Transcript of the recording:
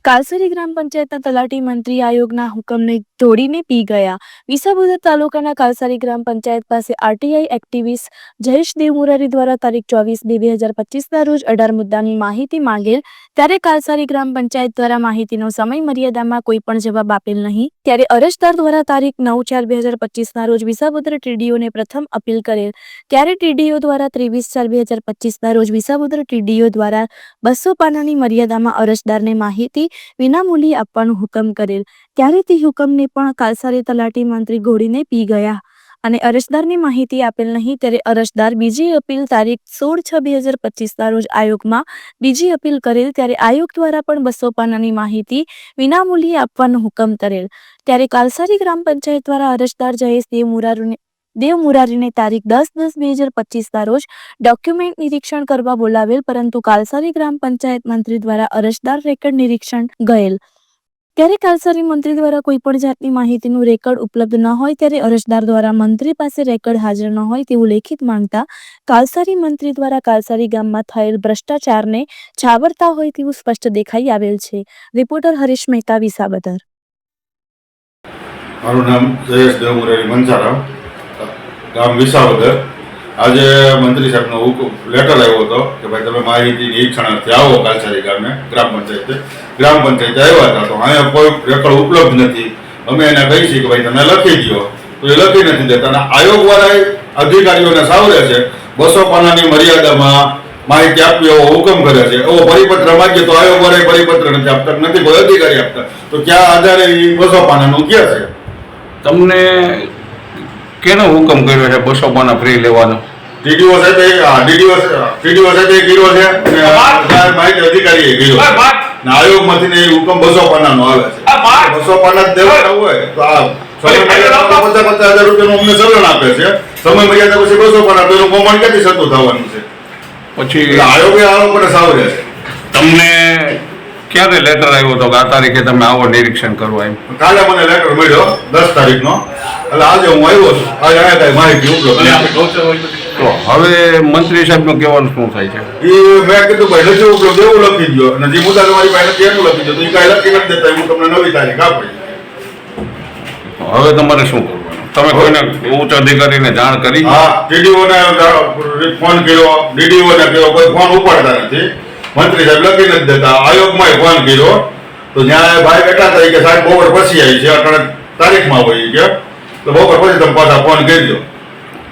કાલસરી ગ્રામ પંચાયતના તલાટી મંત્રી આયોગના હુકમને તોડીને પી ગયા। વિસાવદર તાલુકાના કાલસરી ગ્રામ પંચાયત પાસે આરટીઆઈ એક્ટિવિસ્ટ જયેશ દેવમુરારી દ્વારા તારીખ 24/2/2025ના રોજ 18 મુદ્દાની માહિતી માંગેલ, ત્યારે કાલસરી ગ્રામ પંચાયત દ્વારા માહિતીનો સમય મર્યાદામાં કોઈ પણ જવાબ આપેલ નહીં। ત્યારે અરજદાર દ્વારા તારીખ 9/4/2025ના રોજ વિસાવદર ટીડીઓને પ્રથમ અપીલ કરેલ, ત્યારે ટીડીઓ દ્વારા 23/4/2025ના રોજ વિસાવદર ટીડીઓ દ્વારા 200 પાનાની મર્યાદામાં અરજદારને માહિતી વિનામૂલ્યે આપવાનો હુકમ કરેલ, ત્યારે તે હુકમને પણ કાલસરી તલાટી મંત્રી ઘોડીને પી ગયા અને અરજદારની માહિતી આપેલ નહીં। ત્યારે અરજદાર બીજી અપીલ તારીખ 16/6/2025ના રોજ આયોગમાં બીજી અપીલ કરેલ, ત્યારે આયોગ દ્વારા પણ 200 પાનાની માહિતી વિનામૂલ્યે આપવાનો હુકમ કરેલ। ત્યારે કાલસરી ગ્રામ પંચાયત દ્વારા અરજદાર જયેશ દેવમુરારીને તારીખ 10/10/2025ના રોજ ડોક્યુમેન્ટ નિરીક્ષણ કરવા બોલાવેલ, પરંતુ કાલસરી ગ્રામ પંચાયત મંત્રી દ્વારા અરજદાર રેકર્ડ નિરીક્ષણ ગયેલ। ત્યારે કાલસરી મંત્રી દ્વારા કોઈ પણ જાતની માહિતીનું રેકર્ડ ઉપલબ્ધ ન હોય, ત્યારે અરજદાર દ્વારા મંત્રી પાસે રેકર્ડ હાજર ન હોય તેવું લેખિત માંગતા કાલસરી મંત્રી દ્વારા કાલસરી ગામમાં થયેલ ભ્રષ્ટાચારને છાવરતા હોય તેવું સ્પષ્ટ દેખાઈ આવેલ છે। રિપોર્ટર હરીશ મહેતા, વિસાવદર। મારું નામ જયેશ દેવમુરારી મંચારામ, ગામ વિસાવદર। આજે મંત્રી સાહેબનો લેટર આવ્યો હતો કે ભાઈ તમે માહિતી નિરીક્ષણાર્થે આવો કાલસરી ગામે ગ્રામ પંચાયતે આવ્યા હતા, તો અહીંયા કોઈ રેકર્ડ ઉપલબ્ધ નથી। અમે એને કહી છીએ કે ભાઈ તમે લખી દો, તો એ લખી નથી દેતા અને આયોગવાળા અધિકારીઓને સાવરે છે 200 પાનાની મર્યાદામાં માહિતી આપવી એવો હુકમ કરે છે। એવો પરિપત્ર માંગીએ તો આયોગવાળા પરિપત્ર નથી આપતા, નથી કોઈ અધિકારી આપતા, તો ક્યાં આધારે એ 200 પાનાનું ક્યાં છે? તમને કેનો હુકમ કર્યો છે 200 પાના ફ્રી લેવાનો? ટીડીઓ સાથે કર્યો છે અને માહિતી અધિકારીએ કર્યો છે। આયોગમાંથી ને હુકમ 200 પાનાનો આવે છે। 200 પાના જ દેવાના હોય તો આ સમય મર્યાદા 50,000 રૂપિયાનું અમને ચલણ આપે છે। સમય મર્યાદા પછી 200 પાના તો એનું કૌભાંડ ક્યાંથી થતું થવાનું છે? પછી આયોગે આ લોકોને સાવરે છે। તમને ક્યારે લેટર આવ્યો હતો કે આ તારીખે તમે આવો નિરીક્ષણ કરવા? એમ કાલે મને લેટર મળ્યો 10 તારીખનો, એટલે આજે હું આવ્યો છું। આજે આ કઈ માહિતી ઉપલબ્ધ તો હવે મંત્રી સાહેબનું કહેવાનું શું થાય છે? એ મેં કીધું ભાઈ નથી ઉપલબ્ધ એવું લખી દો, અને જે મુદ્દા તમારી પાસે નથી એનું લખી દો, તો એ કાંઈ લખી નથી દેતા, હું તમને નવી તારીખ આપી। હવે તમારે શું કરવાનું? તમે કોઈને ઉચ્ચ અધિકારીને જાણ કરી? હા, ટીડીઓને ફોન કર્યો, ડીડીઓને કર્યો, કોઈ ફોન ઉપાડતા નથી। મંત્રી સાહેબ લખી નથી દેતા। આયોગમાં ફોન કર્યો તો ત્યાં ભાઈ બેઠા હતા કે સાહેબ બપોર પછી આવી છે, 18 તારીખમાં હોય કે તો બપોર પછી તમે પાછા ફોન કરજો।